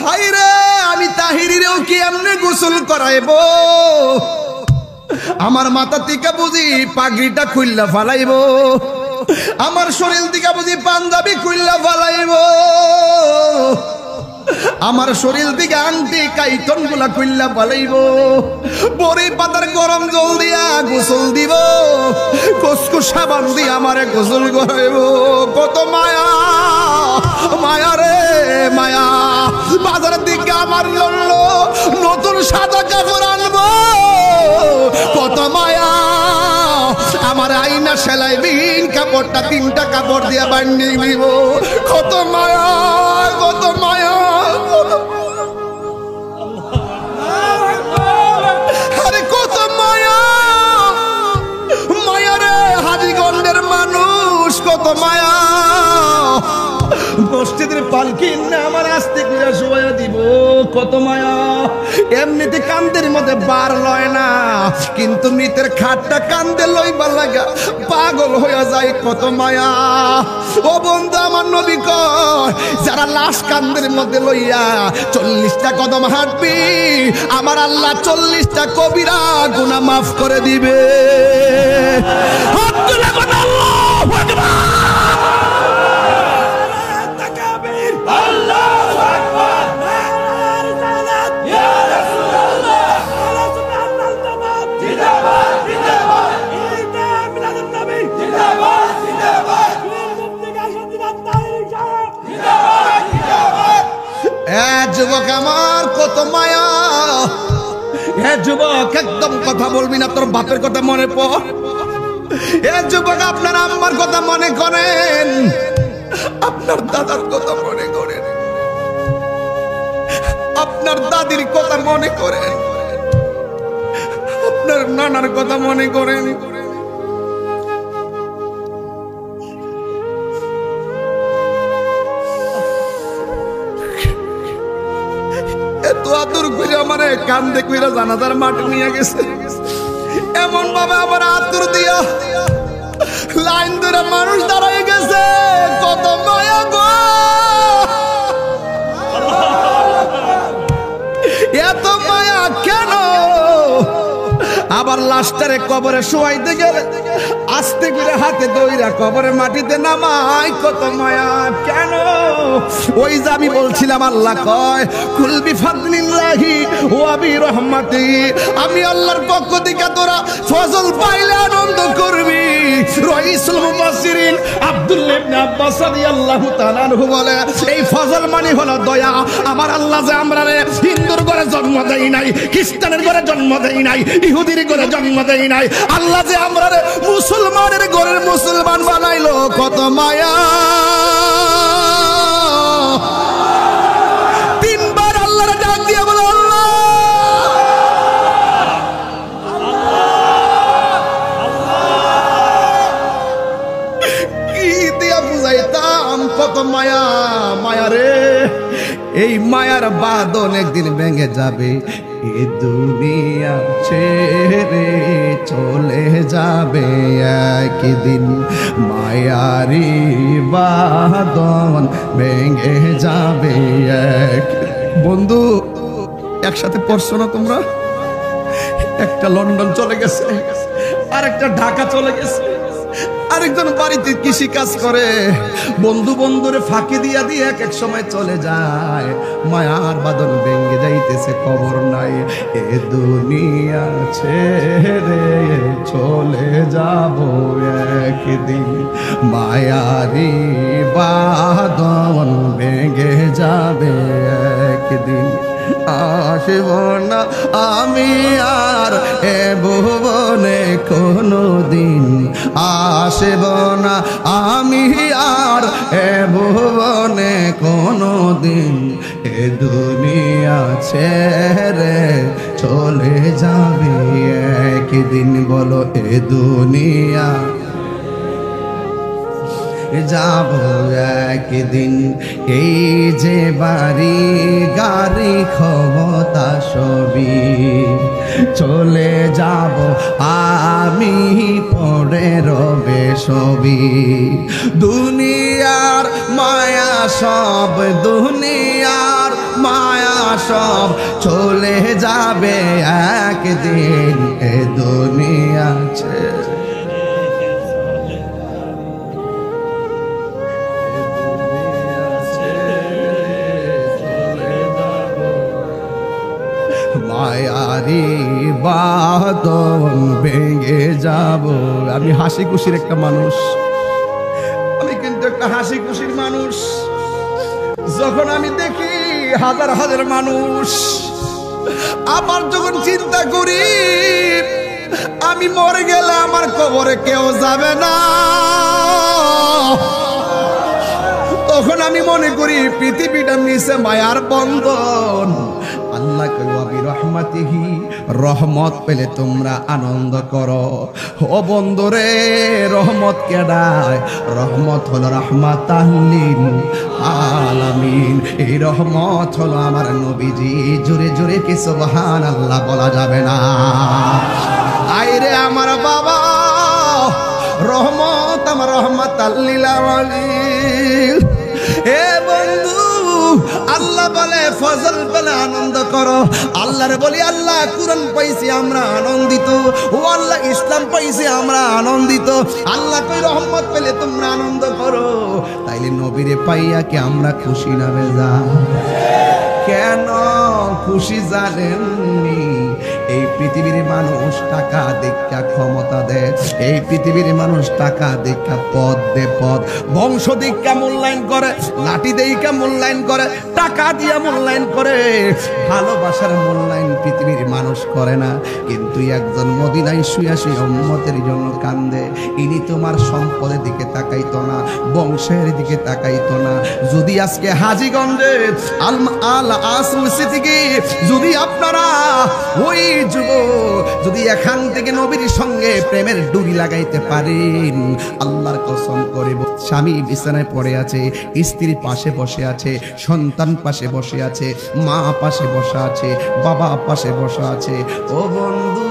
হায়রে আমি তাহিরিরেও কি এমনি গোসল করাইব? আমার মাথা থেকে বুঝি পাগড়িটা খুললা ফালাইব, আমার শরীর থেকে বুঝি পাঞ্জাবি খুললা ফালাইব, আমার শরীর দিকে আংটি কাইতন গুলা খুললা ফালাইব, বড়ি পাতার গরম জল দিয়া গোসল দিব, কসকু সাবান দিয়ে আমারে গোসল করাইব। কত মায়া মায়া রে মায়া। বাজারের দিকে আমার জন্য নতুন সাদা কাপড় আনবো, কত মায়া। আমার আইনা সেলাইবিন কাপড়টা 3টা কাপড় দিয়া বানিয়ে নিব, কত মায়া কত মায়া। আরে কত মায়া মায়া রে। হাজীগঞ্জের মানুষ কত মায়া। মসজিদের পালকি না আমার আস্তে করে শোয়া দিব, কত মায়া। এমনিতে কান্দের মধ্যে বার লয় না, কিন্তু মৃতের খাটটা কান্দে লইবার লাগা পাগল হয়ে যায়, কত মায়া। ও বন্ধু আমার নবী কয়, যারা লাশ কান্দের মধ্যে লইয়া 40টা কদম হাঁটবি, আমার আল্লাহ 40টা কবিরা গুনাহ মাফ করে দিবে। আল্লাহু আকবার। যুবক আমার কত মায়া। হে যুবক একদম কথা বলবি না, তোর বাপের কথা মনে পড়। হে যুবক আপনার আম্মার কথা মনে করেন, আপনার দাদার কথা মনে করেন, আপনার দাদির কথা মনে করেন, আপনার নানার কথা মনে করেন। এত আদর করে আমারে কান্দে কইরা জানাজার মাঠে নিয়ে গেছে, এমন ভাবে আমার আদর দিয়া লাইন ধরে মানুষ দাঁড়ায় গেছে, কত মায়া গো। এত মায়া কেন? আবার লাশটারে কবরে শোয়াইতে গেলে আস্তে করে হাতে দইরা কবরে মাটিতে নামাই, কত মায়া কেন? ওই যে আমি বলছিলাম আল্লাহ কয় কুল বিফাদলিল্লাহি ওয়া বিরহমাতিহি, আমি আল্লাহর পক্ষ থেকে তোরা ফজল পাইলে আনন্দ করবি। রাইসুল মুফাসসিরিন আব্দুল্লাহ ইবনে আব্বাস রাদিয়াল্লাহু তাআলা আনহু বলে, এই ফজল মানে হলো দয়া। আমার আল্লাহ যে আমরারে হিন্দুর ঘরে জন্ম দেই নাই, খ্রিস্টানের ঘরে জন্ম দেই নাই, ইহুদির ঘরে জন্ম দেই নাই, আল্লাহ যে আমরারে মুসলমানের ঘরের মুসলমান বানাইলো, কত মায়া। 3বার আল্লাহর ডাক দিয়া বলো আল্লাহ। কি দিয়া বুঝাইতাম কত মায়া মায়া রে। এই মায়ার বাঁধন একদিন ভেঙে যাবে, এ দুনিয়া ছেড়ে চলে যাবে একদিন। মায়ারি বাঁধন ভেঙে যাবে এক। বন্ধু একসাথে পড়ছো না তোমরা? একটা লন্ডন চলে গেছে, আরেকটা ঢাকা চলে গেছে, আরেকজন বাড়িতে কৃষি কাজ করে, বন্ধু বন্ধুরে ফাঁকি দিয়া দিয়ে এক এক সময় চলে যায়। মায়ার বাঁধন ভেঙে যাইতেছে, খবর নাই। এ দুনিয়া ছেড়ে চলে যাব একদিন, মায়ারি বাঁধন ভেঙে যাবে একদিন। আসব না আমি আর এ ভুবনে কোনো দিন, আসব না আমি আর এ ভুবনে কোনো দিন। এ দুনিয়া ছেড়ে চলে যাবে একদিন। বলো এ দুনিয়া যাব একদিন। এই যে বাড়ি গাড়ি ক্ষমতা সবই চলে যাব আমি, পড়ে রবে সবই। দুনিয়ার মায়া সব দুনিয়ার মায়া সব চলে যাবে একদিন এ দুনিয়া ছেড়ে। মায়ারি বাঁধন ভেঙে যাব। আমি হাসি খুশির একটা মানুষ, আমি কিন্তু একটা হাসি খুশির মানুষ। যখন আমি দেখি হাজার হাজার মানুষ, আবার যখন চিন্তা করি আমি মরে গেলে আমার কবরে কেউ যাবে না, তখন আমি মনে করি পৃথিবীটা নিচে মায়ার বন্ধন। আল্লাহ কই রহমাতিহি, রহমত পেলে তোমরা আনন্দ করো। ও বন্ধুরে, রহমত কেডায়? রহমত হলো রাহমাতাল লিল আলামিন। এই রহমত হলো আমার নবীজি। জোরে জোরে কি সুবহানাল্লাহ বলা যাবে না? আইরে আমার বাবা, রহমত আমার রহমাতাল লিল আলামিন। এ বন্ধু, আল্লাহ বলে ফজল পেলে আনন্দ করো। আল্লাহর বলি আল্লাহ কুরআন পাইছি আমরা আনন্দিত, ও আল্লাহ ইসলাম পাইছি আমরা আনন্দিত। আল্লাহ কই রহমত পেলে তোমরা আনন্দ করো। তাইলে নবীরে পাইয়া কি আমরা খুশি না বেজা? কেন খুশি জানেননি? এই পৃথিবীর মানুষ টাকা দেখা ক্ষমতা দেয়, এই পৃথিবীর মানুষ টাকা দেখা পদ দে পদ, বংশ দেখা মূল্যায়ন করে, লাঠি দেখা মূল্যায়ন করে, টাকা দিয়া মূল্যায়ন করে। ভালোবাসার মূল্যায়ন পৃথিবীর মানুষ করে না। কিন্তু একজন মদিনায় শুয়ে শুয়ে উম্মতের জন্য কান্দে, ইনি তোমার সম্পদের দিকে তাকাইতো না, বংশের দিকে তাকাইতো না। যদি আজকে হাজীগঞ্জে আল আসল সিটিকে যদি আপনারা ওই যুব যদি এখান থেকে নবীর সঙ্গে প্রেমের ডুরি লাগাইতে পারেন, আল্লাহর কসম করে স্বামী বিছানায় পড়ে আছে, স্ত্রী পাশে বসে আছে, সন্তান পাশে বসে আছে, মা পাশে বসা আছে, বাবা পাশে বসা আছে, ও বন্ধু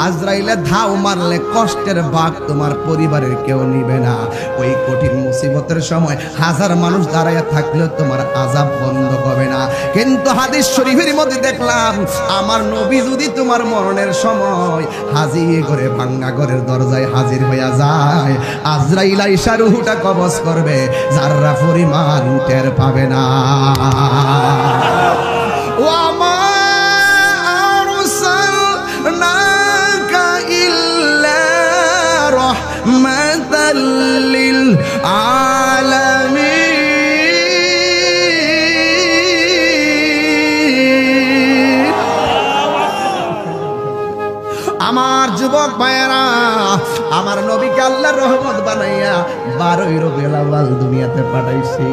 আজরাইলে ধাও মারলে কষ্টের ভাগ তোমার পরিবারের কেউ নিবে না। ওই কঠিন মুসিবতের সময় হাজার মানুষ দাঁড়াইয়া থাকলেও তোমার আযাব বন্ধ হবে না। কিন্তু হাদিস শরীফের মধ্যে দেখলাম আমার নবী যদি তোমার মরণের সময় হাজির করে ভাঙ্গা ঘরের দরজায় হাজির হইয়া যায়, আজরাইল আইসা রূহটা কবজ করবে, যারা পরিমাণ টের পাবে না। ও আমার লিল আলামিন। আমার যুবক ভাইয়েরা, আমার নবীকে আল্লাহর রহমত বানাইয়া 12 রবিউল আউয়াল দুনিয়াতে পাঠাইছি।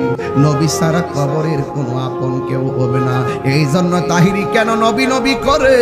নবী ছাড়া কবরের কোনো আপন কেউ হবে না। এই জন্য তাহিরি কেন নবী নবী করে?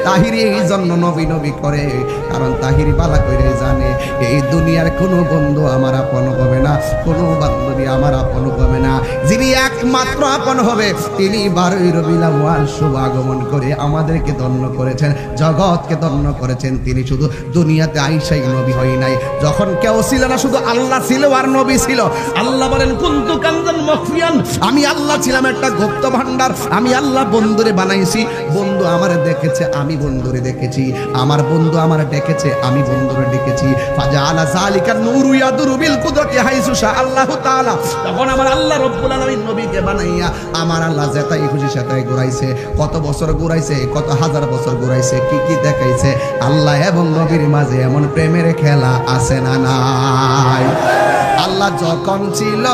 তাহিরি এই জন্য নবী নবী করে কারণ তাহিরি বালা কইরে জানে এই দুনিয়ার কোনো বন্ধু আমার আপন হবে না, কোনো বান্ধবী আমার আপন হবে না। যিনি একমাত্র আপন হবে তিনি 12 রবিউল আউয়াল শুভ আগমন করে আমাদেরকে ধন্য করেছেন, জগৎকে ধন্য করেছেন। তিনি শুধু দুনিয়াতে আইসাই নবী হয় নাই, যখন কেউ ছিল না শুধু আল্লাহ ছিল আর নবী ছিল। আল্লাহ বলেন কুনতু কানজান মখফিয়ান, আমি আল্লাহ ছিলাম একটা গুপ্ত ভান্ডার। আমি আল্লাহ বন্ধুরে বানাইছি, বন্ধু আমারে দেখেছে, আমি বন্ধুরে দেখেছি, আমার বন্ধু আমারে ডেকেছে, আমি বন্ধুরে ডেকেছি। ফাজাআলা যালিকা নূরু ইয়াদুরু বিল কুদরতি হাইসু শা আল্লাহু তাআলা। তখন আমার আল্লাহ রব্বুল আলামিন নবীকে বানাইয়া আমার আল্লাহ যেটাই খুশি সেটাই ঘুরাইছে। কত বছর ঘুরাইছে, কত হাজার বছর ঘুরাইছে, কি কি দেখাইছে। আল্লাহ এবং নবীর মাঝে এমন প্রেমের খেলা আছে না নাই? আল্লাহ যখন ছিল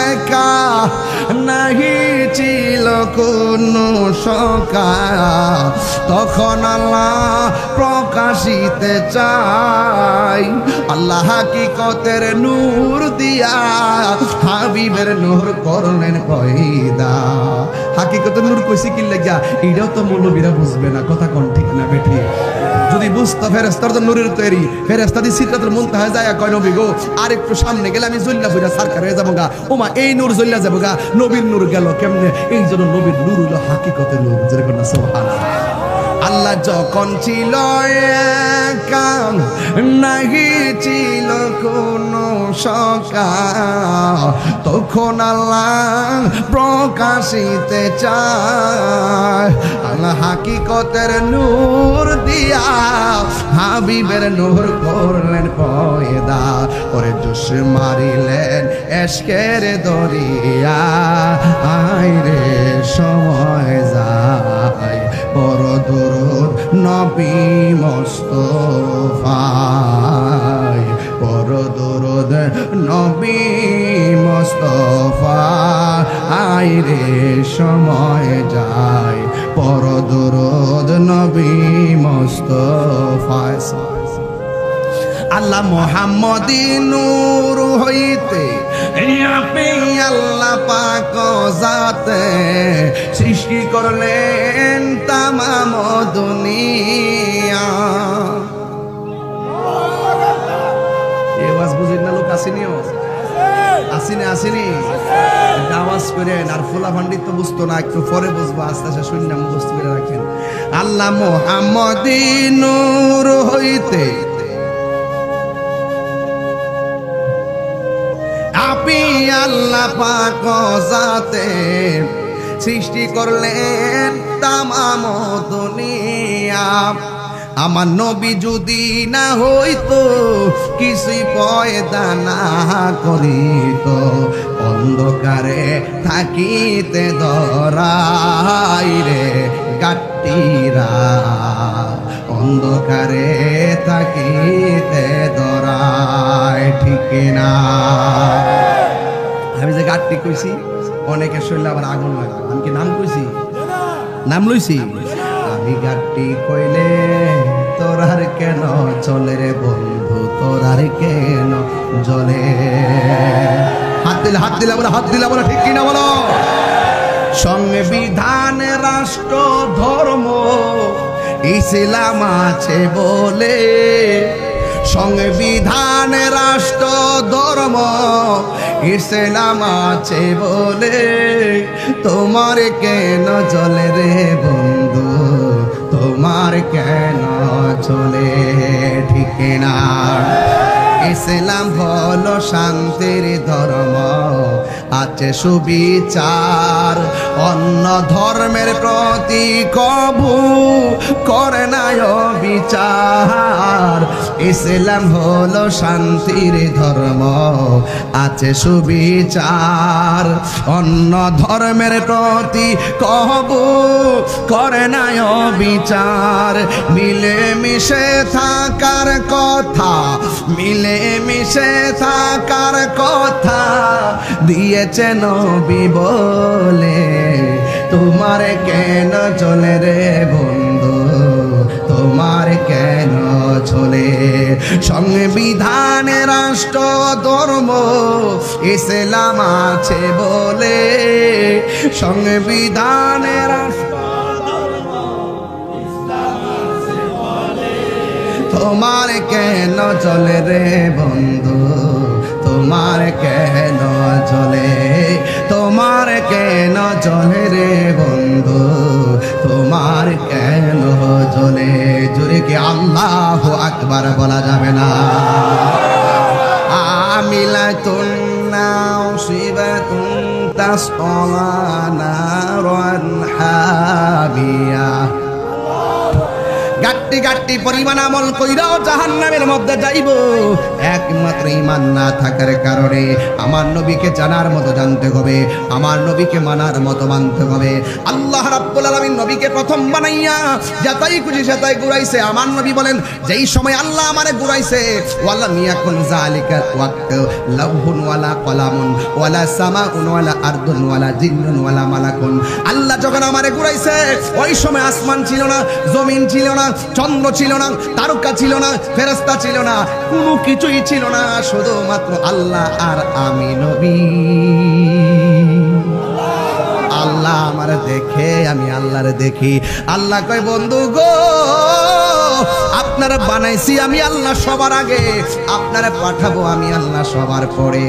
একা, নাহি ছিল কোনো সকা, তখন আল্লাহ প্রকাশিতে চাই। আল্লাহ হাকিকতের নূর দিয়া হাবিবের নূর করলেন পয়দা। হাকিকতের নূর কইছি কি লাগিয়া, এটাও তো মৌলবীরা বুঝবে না, কথা কোন ঠিক না বেঠি? যদি বুঝতো ফেরেশতার তো নূরের তৈরি, ফেরেশতা দি সিদরাতুল মুনতাহা যায় কয় নবী গো আর একটু সামনে গেলে আমি জ্বললা ফিরা সরকার হয়ে যাবো গা। ওমা এই নূর জ্বললা যাবো গা, নবীর নূর গেল কেমনে? এই জন্য নবীর নূর হলো হাকিকতের নূর। যেরকম না সুবহানাল্লাহ। আল্লাহ যখন ছিল একা, নাহি ছিল কোনো সকা, তখন আল্লাহ প্রকাশ আসিতে চায় আল্লাহ হাকিকতের নূর দিয়া হাবিবের নূর করলেন পয়দা ওরে জোশ মারিলেন এশকের দরিয়া আইরে সময় যায় বড় দরুদ নবী মুস্তাফায় বড় দরুদ নবী মুস্তাফা আইরে সময় যায় বড় দরুদ নবী মুস্তাফা আল্লাহ মুহাম্মদী নূর হইতে আপনি আল্লাহ পাক জাতে সৃষ্টি করলেন তামাম দুনিয়া আওয়াজ বুঝেন না লোক আসেনিও আসেনি আওয়াজ করেন আর ফুলা ভান্ডিত তো বুঝতো না একটু পরে বুঝবো আস্তে আস্তে শুনে মুখস্থ করে রাখেন আল্লাহ মুহাম্মদী নূর হইতে আপনি আল্লাহ পাক জাতে সৃষ্টি করলেন তামাম দুনিয়া আমার নবী যদি না হইতো কিছুই পয়দা না করিত অন্ধকারে থাকিতে ধরাই রে গাট্টিরা অন্ধকারে থাকিতে ধরায় ঠিক না আমি যে গাট্টি কইছি অনেকে শরীরে আবার আগুন লাগে আমি কি নাম কইছি নাম লইছি আমি গাট্টি কইলে তোরার কেন চলে রে বন্ধু তোরার কেন জ্বলে হাত দিলা বলো ঠিক কিনা বলো সংবিধান রাষ্ট্র ধর্ম ইসলাম আছে বলে সংবিধান রাষ্ট্র ধর্ম ইসলাম আছে বলে তোমার কেন চলে রে বন্ধু তোমার কেন চলে ঠিক না ইসলাম হলো শান্তির ধর্ম আছে সুবিচার অন্য ধর্মের প্রতি কবু করে না বিচার ইসলাম হলো শান্তির ধর্ম আছে সুবিচার অন্য ধর্মের প্রতি কবু করে না বিচার মিলে মিশে থাকার কথা মিলে মিশে থাকার কথা দিয়েছে নবী বলে তোমার কেন চলে রে বন্ধু তোমার কেন চলে সংবিধান রাষ্ট্র ধর্ম ইসলাম আছে বলে সংবিধান রাষ্ট্র তোমার কেন চলে রে বন্ধু তোমার কেন চলে তোমার কেন চলে রে বন্ধু তোমার কেন চলে জোরে কি আল্লাহু আকবার বলা যাবে না আমিলাতুন নাসিবাতুন তাসলা নারান হাবিয়া গাট্টি গাট্টি পরিমাণ আমল কইরাও জাহান্নামের মধ্যে যাইব একমাত্র ঈমান না থাকার কারণে আমার নবীকে জানার মতো জানতে হবে আমার নবীকে মানার মতো মানতে হবে আল্লাহ রাব্বুল আলামিন নবীকে প্রথম বানাইয়া যাতাই খুশি সেটাই ঘুরাইছে আমার নবী বলেন যেই সময় আল্লাহ আমারে ঘুরাইছে ওয়ালা মিয়াকুন যালিকা ওয়াক্ত লাহুন ওয়ালা কলামুন ওয়ালা সামাউন ওয়ালা আরদুন ওয়ালা জিন্নুন ওয়ালা মালাকুন আল্লাহ যখন আমারে ঘুরাইছে ওই সময় আসমান ছিল না জমিন ছিল না চন্দ্র ছিল না তারকা ছিল না ফেরেশতা ছিল না কোনো কিছুই ছিল না শুধুমাত্র আল্লাহ আর আমি নবী আল্লাহ আমার দেখে আমি আল্লাহরে দেখি। আল্লাহ কয় বন্ধু গো, আপনারা বানাইছি আমি আল্লাহ সবার আগে, আপনারা পাঠাবো আমি আল্লাহ সবার পরে।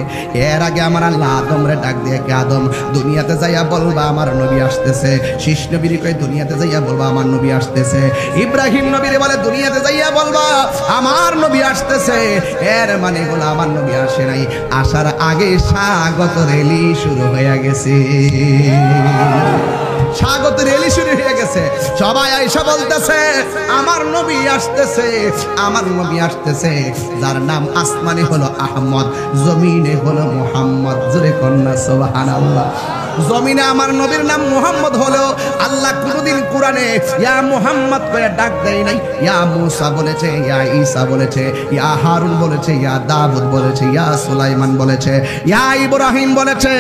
এর আগে আমার আল্লাহ আদমরে ডাক দিয়ে, কে আদম দুনিয়াতে যাইয়া বলবা আমার নবী আসতেছে। শীষ নবীর কয় দুনিয়াতে যাইয়া বলবা আমার নবী আসতেছে। ইব্রাহিম নবীরে বলে দুনিয়াতে যাইয়া বলবা আমার নবী আসতেছে। এর মানে হলো আমার নবী আসে নাই, আসার আগে স্বাগত রেলি শুরু হয়ে গেছে। স্বাগত রেলি শুরু হয়ে গেছে। সবাই আয়েশা বলতেছে আমার নবী আসতেছে, আমার নবী আসতেছে। যার নাম আসমানে হলো আহমদ, জমিনে হলো মুহাম্মদ। জোরে কন্যা সুবহানাল্লাহ। জমিনে আমার নবীর নাম মুহাম্মদ হলো, আল্লাহ কোনদিন কোরআনে ইয়া মুহাম্মদ করে ডাক দেয় নাই। ইয়া মুসা বলেছে, ইয়া ঈসা বলেছে, ইয়া হারুন বলেছে, ইয়া দাউদ বলেছে, ইয়া সুলাইমান বলেছে, ইয়া ইব্রাহিম বলেছে,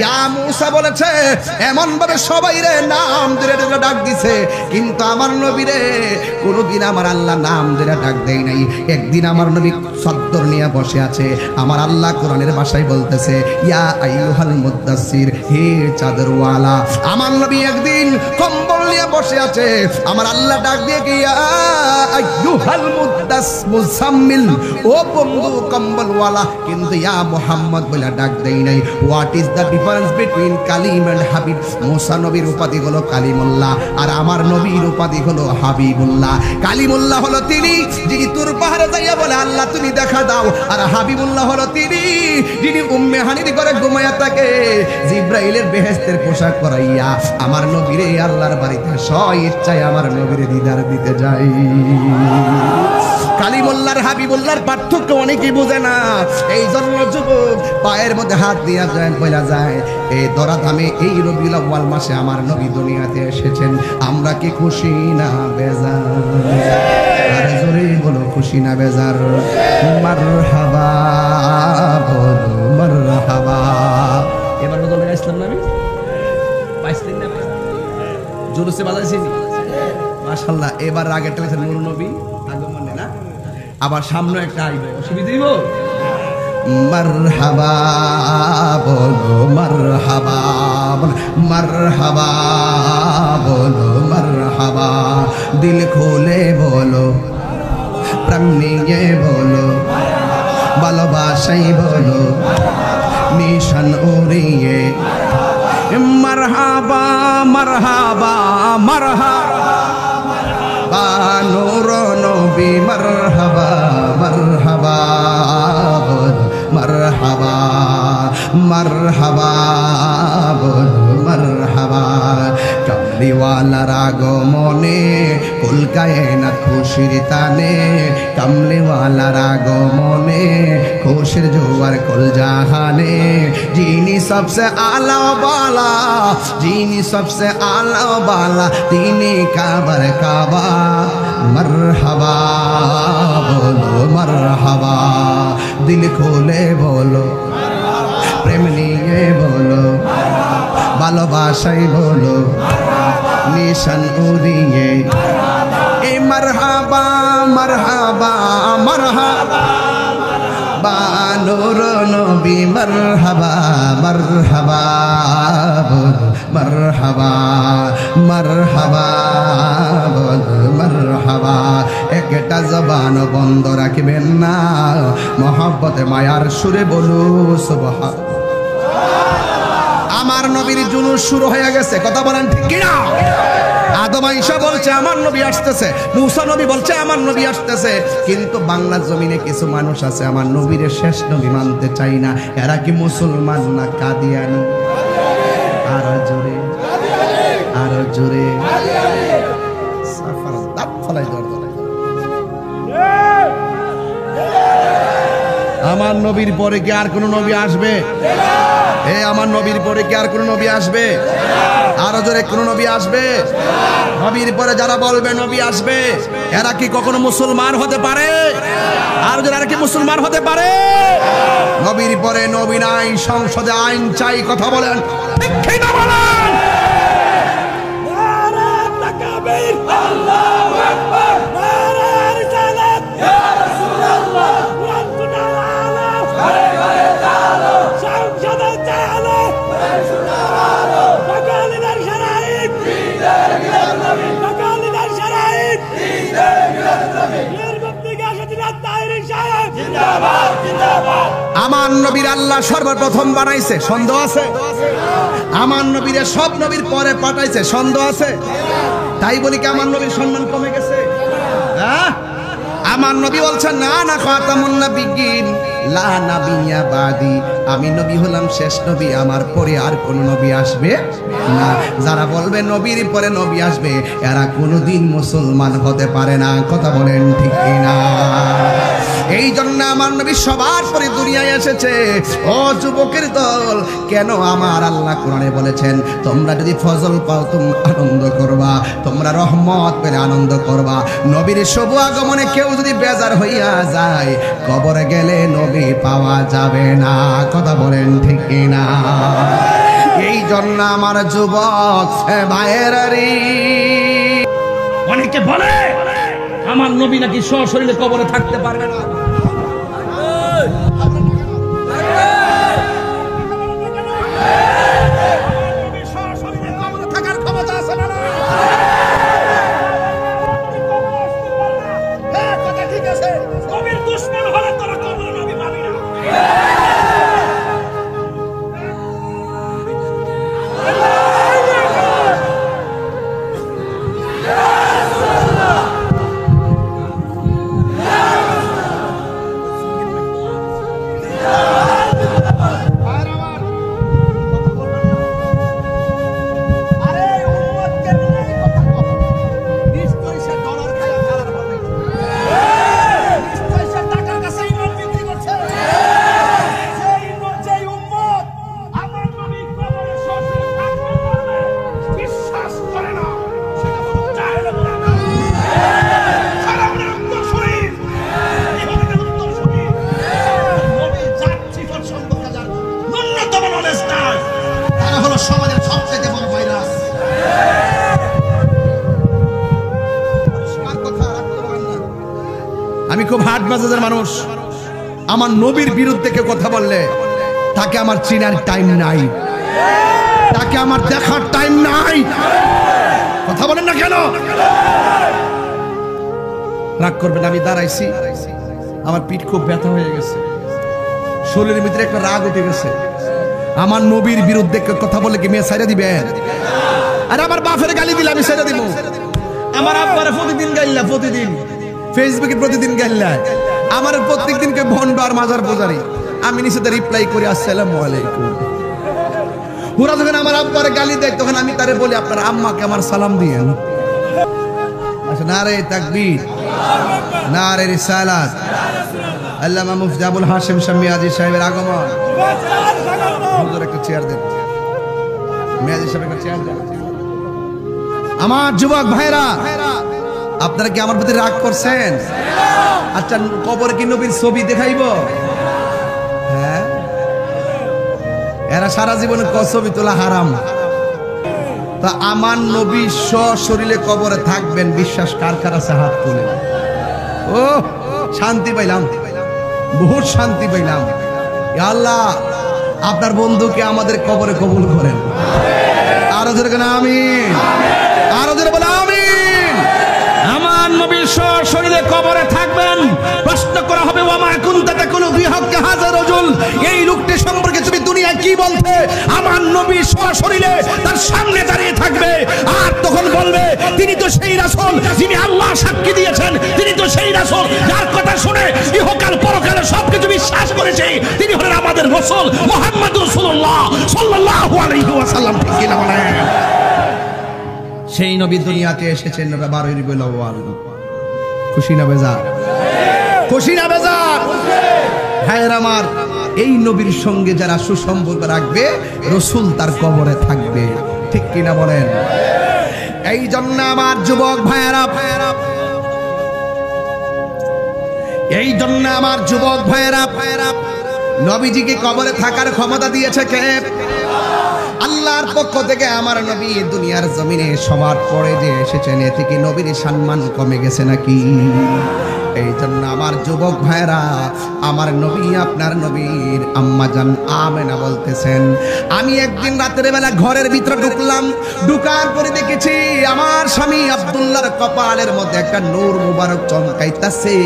ইয়া মুসা বলেছে। এমন ভাবে সবাই রে নাম ধরে ধরে ডাক দিছে, কিন্তু আমার নবীরে কোনদিন আমার আল্লাহ নাম ধরে ডাক দেয় নাই। একদিন আমার নবী সদ্দর নিয়ে বসে আছে, আমার আল্লাহ কোরআনের ভাষায় বলতেছে ইয়া আইয়ুহাল মুদ্দাসসির, হে চাদরওয়ালা। আমার নবী একদিন কম্বল নিয়ে বসে আছে, আমার আল্লাহ ডাক দিয়ে কি ইয়া আইয়ুহাল মুজাম্মিল, ও বন্ধু কম্বলওয়ালা, কিন্তু ইয়া মুহাম্মদ বলে ডাক দেই নাই। What is the difference between Kalim and Habib? মুসা নবীর উপাধি হলো কালিমুল্লাহ, আর আমার নবীর উপাধি হলো হাবিবুল্লাহ। কালিমুল্লাহ হলো তিনি যিনি তুর পাহাড়ে যাইয়া বলে আল্লাহ তুমি দেখা দাও, আর হাবিবুল্লাহ হলো তিনি যিনি উম্মে হানির ঘরে ঘুমায়া থাকে, জিব্রাইলের বেহেশতের পোশাক পরাইয়া আমার নবীরে আল্লাহর বাড়িতে স্ব ইচ্ছায় আমার নবীরে দিদার দিতে যাই। কালিমুল্লাহর হাবিবুল্লাহর পার্থক্য অনেকেই বোঝে না। এই জন্য যুবক পায়ের মধ্যে হাত দিয়া যায়, বলা যায় এই দরাধামে এই রবিউল আউয়াল মাসে আমার নবী দুনিয়াতে এসেছেন। আমরা কি খুশি না বেজার? আরে জোরে বলো খুশি না বেজার? মারহাবা বলো মারহাবা। এবার বদল গাইছিলাম না আমি, পাইছিলেন না? জোরসে বাজাইছি মাশাআল্লাহ। এবার আগেরটা হচ্ছে নূর নবী আগমনে না, আবার সামনে একটা আইবে, অসুবিধা হইব? মারহাবা বলো মারহাবা, মারহাবা বলো মারহাবা। দিল খুলে বলো, প্রাণ নিয়ে বলো, ভালোবাসাই বলো, নিশান উড়িয়ে মারহাবা মারহাবা মারহাবা নূর নবী মারহাবা মারহাবা মারহাবা মারহাবা মারহাবা। কামলিওয়ালার আগমনে কুল কায়নাত খুশির তানে, কামলিওয়ালার আগমনে খুশির জোয়ার কুল জাহানে। যিনি সবসে আলা বালা, যিনি সবসে আলা বালা, তিনি কাবার কাবা। মারহাবা বলো মারহাবা, দিল খুলে বলো, প্রেম নিয়ে বলো, ভালোবাসাই বলো, নিশান উড়িয়ে এ মারহাবা মারহাবা মারহাবা নূর নবী মারহাবা মারহাবা বলো মারহাবা মারহাবা বলো মারহাবা। একটা জবান বন্ধ রাখবেন না, মহব্বতে মায়ার সুরে বলো সুবহান। আমার নবীর জুলুস শুরু হয়ে গেছে, কথা বলেন ঠিক কিনা? আদম আয়েশা বলছে আমার নবী আসতেছে, মুসা নবী বলছে আমার নবী আসতেছে, কিন্তু বাংলার জমিনে কিছু মানুষ আছে আমার নবীর শেষ নবী মানতে চাই না। এরা কি মুসলমান না কাদিয়ানি? আরো জোরে আরো জোরে। সাফার দাঁত ফলাই দরদ। আমার নবীর পরে কি আর কোন নবী আসবে? এ আমার নবীর পরে কি আর কোন নবী আসবে? আরো জোরে কোন নবী আসবে? নবীর পরে যারা বলবে নবী আসবে, এরা কি কখনো মুসলমান হতে পারে? আর যারা কি মুসলমান হতে পারে? নবীর পরে নবী নাই, সংসদে আইন চাই, কথা বলেন ঠিক কি না বলেন? নারে তাকবীর, আল্লাহু আকবার, নারে রিসালাত, ইয়া রাসূলুল্লাহ, ওয়ান্তুনা আলা ঘরে ঘরে চালো, সংসদে চালো, সংসদে চালো, বাঙালিদের শরীয়ত আমার নবীর আল্লাহ সর্বপ্রথম বানাইছে, সন্দেহ আছে? আমার নবীরে সব নবীর পরে পাঠাইছে, সন্দেহ আছে? তাই বলি কি আমার নবীর সম্মান কমে গেছে? হ্যাঁ, আমার নবী বলছেন না না খাতামুন নাবিয়্যিন লা নাবিয়্যা বাদি, আমি নবী হলাম শেষ নবী, আমার পরে আর কোন নবী আসবে না। যারা বলবে নবীর পরে নবী আসবে, এরা কোনোদিন মুসলমান হতে পারে না। কথা বলেন ঠিক কিনা? এই জন্য আমার নবী সবার পরে দুনিয়ায় এসেছে। ও যুবকের দল, কেন আমার আল্লাহ কোরআনে বলেছেন তোমরা যদি ফজল পাও তোমরা আনন্দ করবা, তোমরা রহমত পেলে আনন্দ করবা। নবীর শুভ আগমনে কেউ যদি বেজার হইয়া যায়, কবরে গেলে নবী পাওয়া যাবে না। কথা বলেন ঠিক কিনা? এই জন্য আমার যুবক ভাইয়েরারি, অনেকে বলে আমার নবী নাকি সশরীরে কবরে থাকতে পারবে না। আমি খুব হাট বাজারের মানুষ। আমার নবীর বিরুদ্ধে কেউ কথা বললে তাকে আমার চিনার টাইম নাই, তাকে আমার দেখার টাইম নাই। কথা বলেন না কেন? রাগ করবেন, আমি দাঁড়াইছি, আমার পিঠ খুব ব্যথা হয়ে গেছে, শরীরের ভিতরে একটা রাগ উঠে গেছে। আমার নবীর বিরুদ্ধে কেউ কথা বলে কি মেয়ে ছাইড়া দিবেন? আর আমার বাপের গালি দিলে আমি ছাইড়া দিব? আমার আব্বারে প্রতিদিন গাইলা, প্রতিদিন ফেসবুকে প্রতিদিন গাইলা, আমার প্রত্যেকদিন কে ভন্ড আর মাজার পূজারি। আমি নিচে রিপ্লাই করি আসসালামু আলাইকুম। ওরা যখন আমার আব্বারে গালি দেয় তখন আমি তারে বলি আপনার আম্মাকে আমার সালাম দিয়েন। নারে তাকবীর, নারে রিসালাত। আল্লামা মুফতি আবুল হাশিম শামিয়াজি সাহেবের আগমন। হুজুর একটা চেয়ার দেন, মিয়াজি সাহেব একটা চেয়ার দেন। আমার যুবক ভাইরা, আপনারা কি আমার প্রতি রাগ করছেন? আচ্ছা, কবরে কি নবীর ছবি দেখাইব? হ্যাঁ, এরা সারা জীবনে ছবি তোলা হারাম। তা আমার নবী সশরীরে কবরে থাকবেন, বিশ্বাস কার কার আছে হাত তুলে? ও শান্তি পাইলাম, বহুত শান্তি পাইলাম। আল্লাহ আপনার বন্ধুকে আমাদের কবরে কবুল করেন। আরো জোরে কেন আমিন, আরো জোরে বলে আমিন। আমার নবী সশরীরে কবরে থাকবেন। প্রশ্ন করা হবে ওয়ামা কুনতা তাকুনু ফি হাক্কি হাযা রাজুল, এই লোকটি সম্পর্কে তুমি দুনিয়ায় কি বলতে? আমার নবী সশরীরে তার সামনে দাঁড়িয়ে থাকবে, আর তখন বলবে তিনি তো সেই রাসূল যিনি আল্লাহ সাক্ষী দিয়েছেন, তিনি তো সেই রাসূল যার কথা শুনে ইহকাল পরকালে সবকিছু বিশ্বাস করেছে, তিনি হলেন আমাদের রাসূল মুহাম্মদুর রাসূলুল্লাহ সাল্লাল্লাহু আলাইহি ওয়াসাল্লাম। ঠিক কি না বলেন? সেই নবী দুনিয়াতে এসেছেন 12 রবিউল আউয়াল। খুশি না বেজার? খুশি না বেজার? ভাইয়ের আমার, এই নবীর সঙ্গে যারা সুসম্পর্ক রাখবে, রাসূল তার কবরে থাকবে। ঠিক কি না বলেন? এই জন্য আমার যুবক ভাইয়েরা, এই জন্য আমার যুবক ভাইয়েরা, নবীজিকে কবরে থাকার ক্ষমতা দিয়েছে কে? আল্লাহর পক্ষ থেকে আমার নবী দুনিয়ার জমিনে সবার পরে যে এসেছেন, এ থেকে নবীর সম্মান কমে গেছে নাকি? এই জন্য আমার যুবক ভাইরা, আমার নবী আপনার নবীর আম্মা জান আমেনা বলতেছেন, আমি একদিন রাতের বেলা ঘরের ভিতরে ঢুকলাম, ঢুকার পরে দেখেছি আমার স্বামী আব্দুল্লাহর কপালের মধ্যে একটা নূর মুবারক চমকাইতাছে।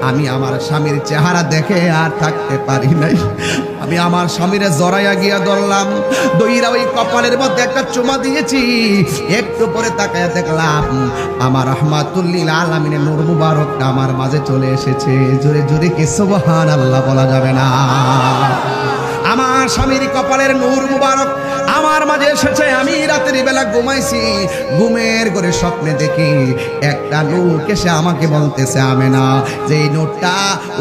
আমি আমার স্বামীর চেহারা দেখে আর থাকতে পারি নাই, আমি আমার স্বামীরে জড়াইয়া গিয়া ধরলাম, দইরা ওই কপালের মধ্যে একটা চুমা দিয়েছি। একটু পরে তাকায়া দেখলাম আমার রাহমাতুল লিল আলামিনের নূর মুবারকটা আমার মাঝে চলে এসেছে। জোরে জোরে কি সুবহানাল্লাহ বলা যাবে না? আমার স্বামীর কপালের নূর মুবারক আমার মাঝে এসেছে। আমি রাতের বেলা ঘুমাইছি, ঘুমের ঘরে স্বপ্নে দেখি একটা নূর এসে আমাকে বলতেছে, আমেনা, যে নূরটা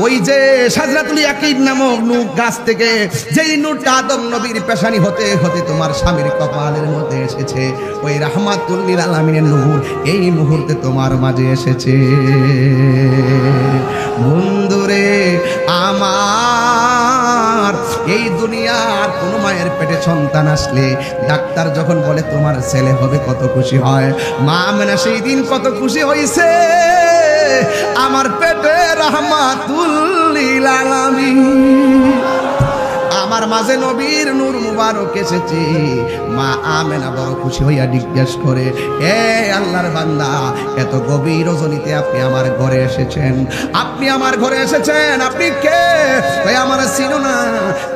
ওই যে সাজরাতুল ইয়াকিন নামক নূর গাছ থেকে যেই নূরটা আদম নবীর পেশানি হতে হতে তোমার স্বামীর কপালের মধ্যে এসেছে, ওই রাহমাতুল লিল আলামিনের নূর এই মুহূর্তে তোমার মাঝে এসেছে। বন্ধুরে আমার, এই দুনিয়ার কোন মায়ের পেটে সন্তান আসলে ডাক্তার যখন বলে তোমার ছেলে হবে কত খুশি হয়, মা আমেনা সেই দিন কত খুশি হয়েছে। আমার পেটে রাহমাতুল লিল আলামিন, আমার মাঝে নবীর নূর মুবারক এসেছে। মা আমেনা বড় খুশি হইয়া জিজ্ঞেস করে, এ আল্লাহর বান্দা, এত গভীর রজনীতে আপনি আমার ঘরে এসেছেন, আপনি আমার ঘরে এসেছেন, আপনি কে? আমার চিনো না,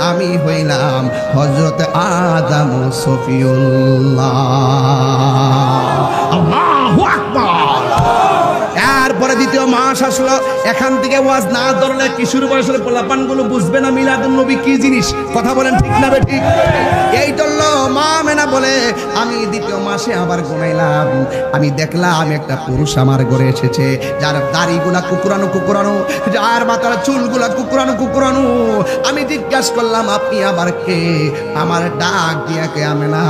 আমি হইলাম হযরত আদম সফিউল্লাহ। আল্লাহু আকবার। এরপরে দ্বিতীয় মাস আসলো, এখান থেকে ওয়াজ না ধরলে কিশোর বয়সের পোলাপানগুলো বুঝবে না মিলাদুন নবী কি জিনিস। কথা বলেন ঠিক না বেঠিক? এই ধরলো মা আমেনা বলে, আমি দ্বিতীয় মাসে আবার ঘুমাইলাম, আমি দেখলাম একটা পুরুষ আমার ঘরে এসেছে, যার দাড়িগুলা কুকুরানো কুকুরানো, যার মাথার চুলগুলা কুকুরানো কুকুরানো। আমি জিজ্ঞাসা করলাম, আপনি আবার কে? আমার ডাক দিয়া কে, আমেনা,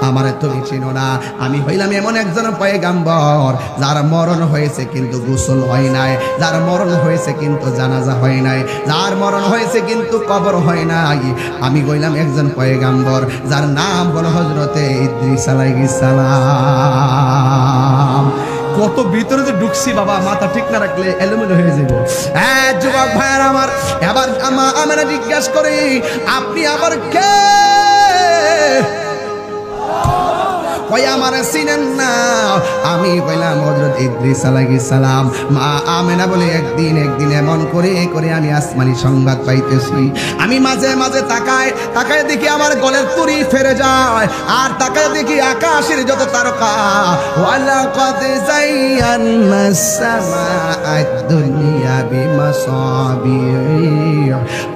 আমারে তুমি চিনো না, আমি হইলাম এমন একজন পয়গাম্বর যার মরণ হয়েছে কিন্তু গোসল হয় নাই, যার মরণ হয়েছে কিন্তু জানাজা হয় নাই, যার মরণ হয়েছে কিন্তু কবর হয় নাই। আমি কইলাম একজন পয়গাম্বর যার নাম হলো হযরতে ইদ্রিস আলাইহিস সালাম। কত ভিতরে যে ঢুকছি বাবা, মাথা ঠিক না রাখলে এলোমেলো হয়ে যাবে। হ্যাঁ যুবক ভাইয়ার আমার, এবার আমরা জিজ্ঞাসা করি, আপনি আবার কে? কই আমারে চিনেন না? আমি কইলাম হযরত ইদ্রিস আলাইহিস সালাম। মা আমেনা বলে, একদিন এমন করে করে আমি আসমানি সংবাদ পাইতেছি, আমি মাঝে মাঝে তাকায় দেখি আমার গলের তুরি ফেরে যায়, আর তাকায় দেখি আকাশের যত তারকা। ওয়ালাকাদ যায়্যানাস সামাআদ দুনিয়া বিমাসাবিহ,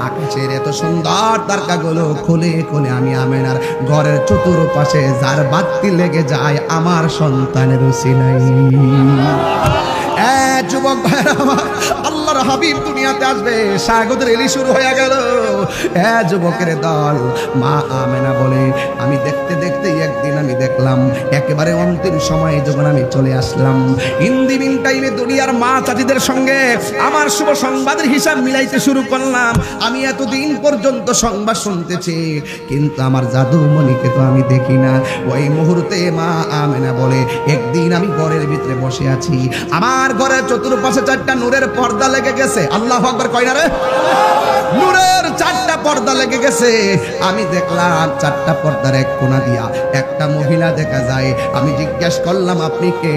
আকাশের এত সুন্দর তারকাগুলো খুলে খুলে আমি আমেনার ঘরের চতুর্পাশে যার বাতি লেগে যায় আমার সন্তানের উসিলাই। যুবক ভাইরা আমার, আল্লাহর হাবিব দুনিয়াতে আসবে, স্বাগতের এলি শুরু হয়ে গেল। যুবকের দল। মা আমেনা বলে, আমি দেখতে দেখতে একদিন আমি দেখলাম একেবারে অন্তিম সময়ে যখন আমি চলে আসলাম, ইন দি মিন টাইমে দুনিয়ার মা চাচিদের সঙ্গে আমার শুভ সংবাদের হিসাব মিলাইতে শুরু করলাম। আমি এতদিন পর্যন্ত সংবাদ শুনতেছি, কিন্তু আমার জাদুমণিকে তো আমি দেখি না। ওই মুহূর্তে মা আমেনা বলে, একদিন আমি ঘরের ভিতরে বসে আছি, আমার ঘরের চতুর্পাশে চারটা নূরের পর্দা লেগে গেছে। আল্লাহু আকবার কয় না রে? নূরের চারটা পর্দা লেগে গেছে। আমি দেখলাম চারটা পর্দার এক কোণা দিয়া একটা মহিলা দেখা যায়। আমি জিজ্ঞেস করলাম, আপনি কে?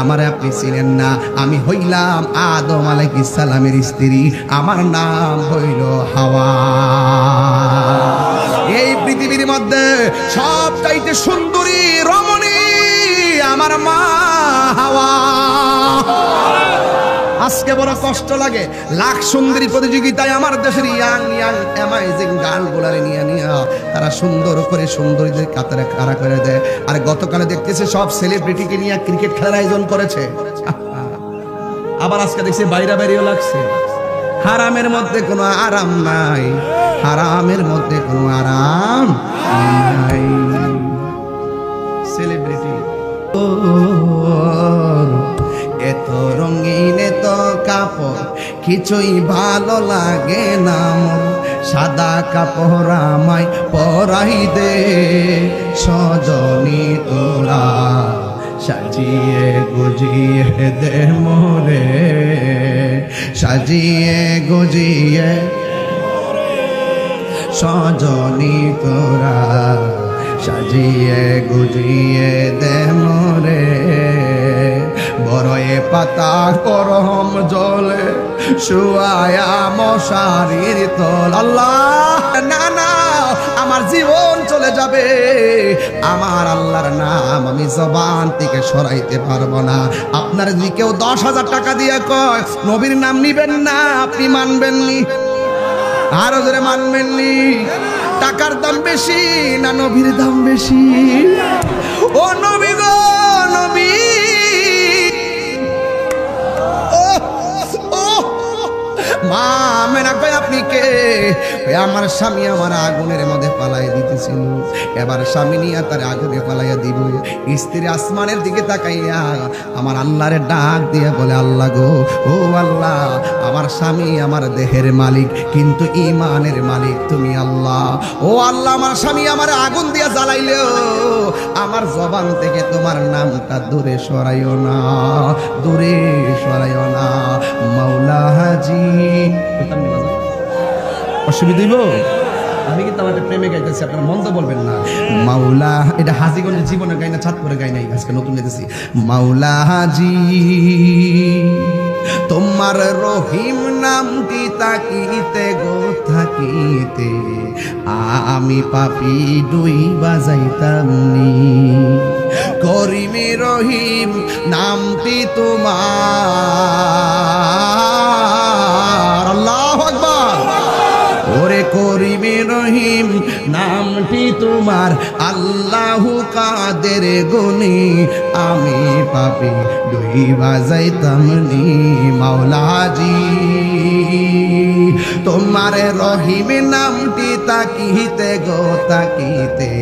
আমারে আপনি ছিলেন না, আমি হইলাম আদম আলাইহিস সালামের স্ত্রী, আমার নাম হইল হাওয়া। এই পৃথিবীর মধ্যে সবচাইতে সুন্দরী রমণী আমার মা হাওয়া। আজকে বড় কষ্ট লাগে, লাখ সুন্দরী প্রতিযোগিতায় আমার দেশের ইয়াং অ্যামাইজিং গার্লগুলারে নিয়ে তারা সুন্দর করে সুন্দরীদের কাতারে খাড়া করে দেয়। আর গতকালে দেখতেছে সব সেলিব্রিটিকে নিয়ে ক্রিকেট খেলার আয়োজন করেছে। আবার আজকে দেখছি বাইরেও লাগছে। হারামের মধ্যে কোনো আরাম নাই, হারামের মধ্যে কোনো আরাম নাই। সেলিব্রিটি এত রঙিন এত কাপড় কিছুই ভালো লাগে না মোর, সাদা কাপড় আমায় পরাই দে সজনী তোরা, সাজিয়ে গুজিয়ে দে মোরে, সাজিয়ে গুজিয়ে সজনী তোরা, সাজিয়ে গুজিয়ে দে মোরে, বড়য়ে পাতা করম জলে শুয়ায়া মশারির তল। আল্লাহ না না, আমার জীবন চলে যাবে, আমার আল্লাহর নাম আমি জবান থেকে সরাইতে পারবো না। আপনার যদি কেউ 10,000 টাকা দিয়ে কয় নবীর নাম নিবেন না, আপনি মানবেননি? আরো ধরে মানবেননি? টাকার দাম বেশি না নবীর দাম বেশি? ও নবী গো নবী, মা মেনা কই আপনি কে? আমার স্বামী আমার আগুনের মধ্যে পালাই দিতেছিল, এবার স্বামী নিয়ে তার আগুনে পালাইয়া দিব। স্ত্রী আসমানের দিকে তাকাইয়া আমার আল্লাহরে ডাক দিয়ে বলে, আল্লাহ গো, ও আল্লাহ, আমার স্বামী আমার দেহের মালিক কিন্তু ইমানের মালিক তুমি আল্লাহ। ও আল্লাহ, আমার স্বামী আমার আগুন দিয়ে জ্বালাইলেও আমার জবান থেকে তোমার নামটা দূরে সরাইও না, দূরে সরাইও না মাওলা হাজি। অসুবিধা হইব? আমি কিন্তু আমার প্রেমে গাইতেছি, আপনার মন্দ বলবেন না। মাওলা, এটা হাজিগঞ্জের জীবনে গাই না, চাঁদপুরে গাই নাই, আজকে নতুন গাইতেছি। মাওলা হাজি তোমার রহিম নামটি তাকিতে গো থাকিতে, আমি পাপি দুই বাজাইতাম নি। করিমি রহিম নামটি তোমার, আল্লাহু আকবার। ওরে করিমি রহিম নামটি তোমার, আল্লাহু কাদের গুনি, আমি পাপি দুই বাজাইতাম নি। মাওলাজি তোমার রহিম নামটি তাকিতে গো তাকিতে,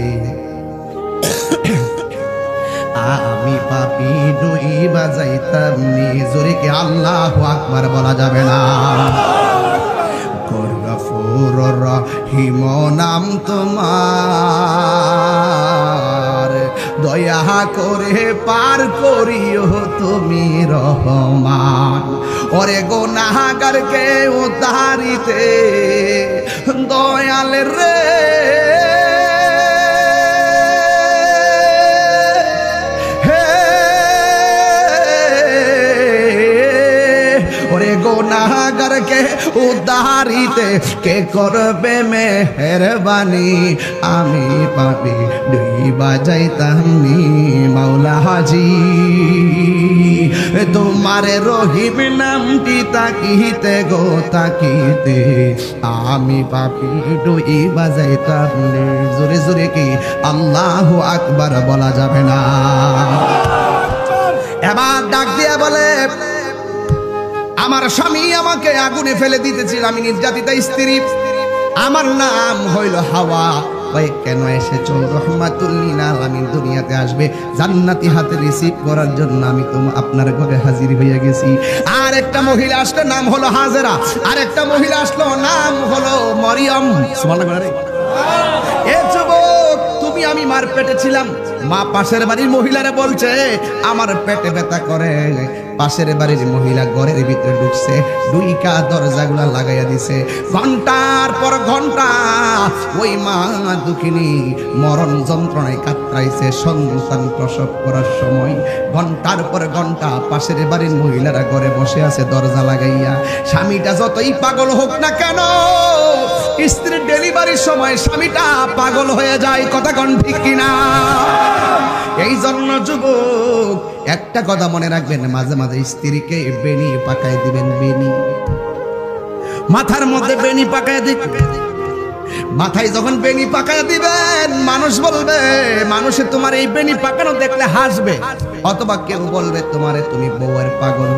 আমি পাপি দুই বাজাইতাম নি। জোরে কি আল্লাহু আকবার বলা যাবে না? গফুর রহিম নাম তোমার, দয়া করে পার করিও তুমি রহমান। ওরে গুনাহগারকে উদ্ধারিতে দয়াল রে, গুনাহগারকে উদ্ধারিতে কে করবে মেহেরবানি, আমি পাপি দুই বাজাইতাম নি। মাওলা হাজি তোমার রহিম নামটি তাকিতে গো তাকিতে, আমি পাপি দুই বাজাইতাম নি। জোরে জোরে কি আল্লাহু আকবার বলা যাবে না? এবার ডাক দিয়া বলে, আমার স্বামী আমাকে আগুনে ফেলে দিতেছিল, আমি নির্যাতিতা স্ত্রী, আমার নাম হইল হাওয়া। ভাই কেন এসেছো? রহমাতুল লিল আলামিন দুনিয়াতে আসবে জান্নাতি হাতে রিসিভ করার জন্য আমি আপনার ঘরে হাজির হয়ে গেছি। আর একটা মহিলা আসলো, নাম হলো হাজেরা। আর একটা মহিলা আসলো, নাম হলো মরিয়ম। সুবহানাল্লাহ। এ যুবক, তুমি আমি মার পেটে ছিলাম, মা পাশের বাড়ির মহিলারে বলছে আমার পেটে ব্যথা করে। পাশের বাড়ির মহিলা ঘরের ভিতরে ঢুকছে, দুইটা দরজাগুলা লাগাইয়া দিছে। ঘন্টার পর ঘন্টা ওই মা দুঃখিনী মরণ যন্ত্রণায় কাতরাইছে সন্তান প্রসব করার সময়। ঘন্টার পর ঘন্টা পাশের বাড়ির মহিলারা ঘরে বসে আছে দরজা লাগাইয়া। স্বামীটা যতই পাগল হোক না কেন, স্ত্রীর ডেলিভারির সময় স্বামীটা পাগল হয়ে যায়। কথা কোন ঠিক কিনা? এই জন্য যুবক একটা কথা মনে রাখবেন, মাঝে মাঝে স্ত্রীকে বেনি পাকায় দিবেন। বেনি মাথার মধ্যে বেনি পাকায় দিবেন। মাথায় যখন বেনি পাকায় দিবেন, মানুষ বলবে, মানুষে তোমার এই বেনি পাকানো দেখলে হাসবে, অথবা কেউ বলবে তোমারে তুমি বউয়ের পাগল।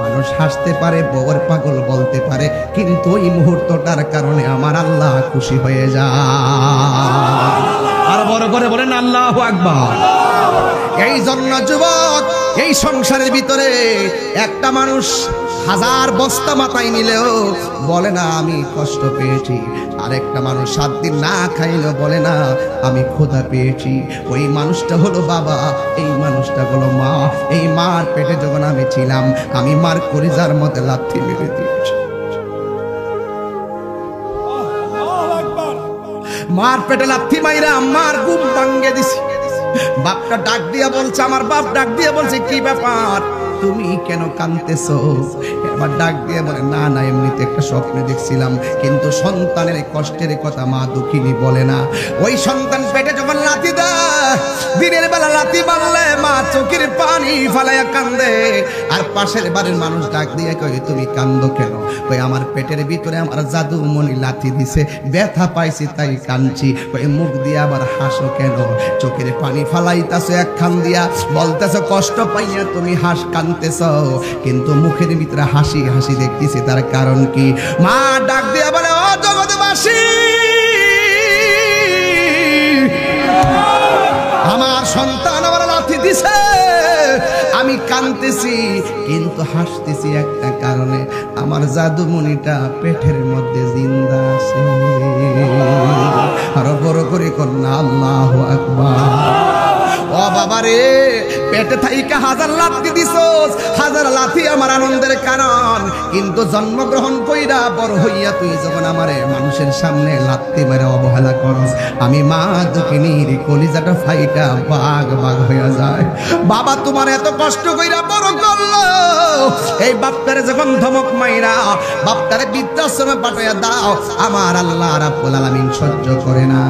মানুষ হাসতে পারে, বউয়ের পাগল বলতে পারে, কিন্তু ওই মুহূর্তটার কারণে আমার আল্লাহ খুশি হয়ে যায়। আর বড় করে বলেন আল্লাহু আকবার। এই জন্য যুবক, এই সংসারের ভিতরে একটা মানুষ 1000 বস্তা মাথায় নিলেও বলে না আমি কষ্ট পেয়েছি। আরেকটা মানুষ 7 দিন না খাইলেও বলে না আমি ক্ষুধা পেয়েছি। ওই মানুষটা হলো বাবা, এই মানুষটা হলো মা। এই মার পেটে যখন আমি ছিলাম, আমি মার কলিজার মধ্যে লাথি মেরে দিয়েছি। মার পেটে লাথি মাইরা মার ঘুম ভাঙ্গে দিছি। বাপটা ডাক দিয়া বলছে, আমার বাপ ডাক দিয়া বলছে কি ব্যাপার তুমি কেন কাঁদতেছো? এবার ডাক দিয়ে বলে না না এমনিতে একটা স্বপ্নে দেখছিলাম। কিন্তু সন্তানের কষ্টের কথা মা দুঃখিনী বলে না। ওই সন্তান পেটে যখন লাথি দেয়, দিনের বেলা লাথি মারলে মা চোখের পানি ফালাইয়া কান্দে। আর পাশের বাড়ির মানুষ ডাক দিয়ে কয় তুমি কান্দো কেন? কই আমার পেটের ভিতরে আমার জাদু মনি লাথি দিছে, ব্যথা পাইছি তাই কাঁদছি। কই মুখ দিয়ে আবার হাসো কেন? চোখের পানি ফালাইতাছো একখান দিয়া, বলতেছো কষ্ট পাইয়া তুমি কাঁদতেছ, কিন্তু মুখের ভিতরে হাসি হাসি দেখতেছি, তার কারণ কি? মা ডাক দিয়া বলে ও জগৎবাসী, আমার সন্তান আমার লাথি দিছে, আমি কাঁদতেছি কিন্তু হাসতেছি একটা কারণে, আমার জাদুমণিটা পেটের মধ্যে জিন্দা আছে। আরো বড় করে কন্যা আল্লাহু আকবার। ও বাবা রে, পেটে থাইকা 1000 লাথি দিছস, 1000 লাথি আমার আনন্দের কারণ। কিন্তু জন্মগ্রহণ কইরা বড় হইয়া তুই যখন আমারে মানুষের সামনে লাথি মেরে অবহেলা করস, আমি মা দুঃখিনীর কলিজাটা ফাইটা বাগ বাগ হইয়া যায়। বাবা তোমার এত কষ্ট কইরা বড় করলো, এই বাপটারে যখন ধমক মাইরা বাপটারে বৃদ্ধাশ্রমে পাঠাইয়া দাও, আমার আল্লাহ রাব্বুল আলামিন সহ্য করে না।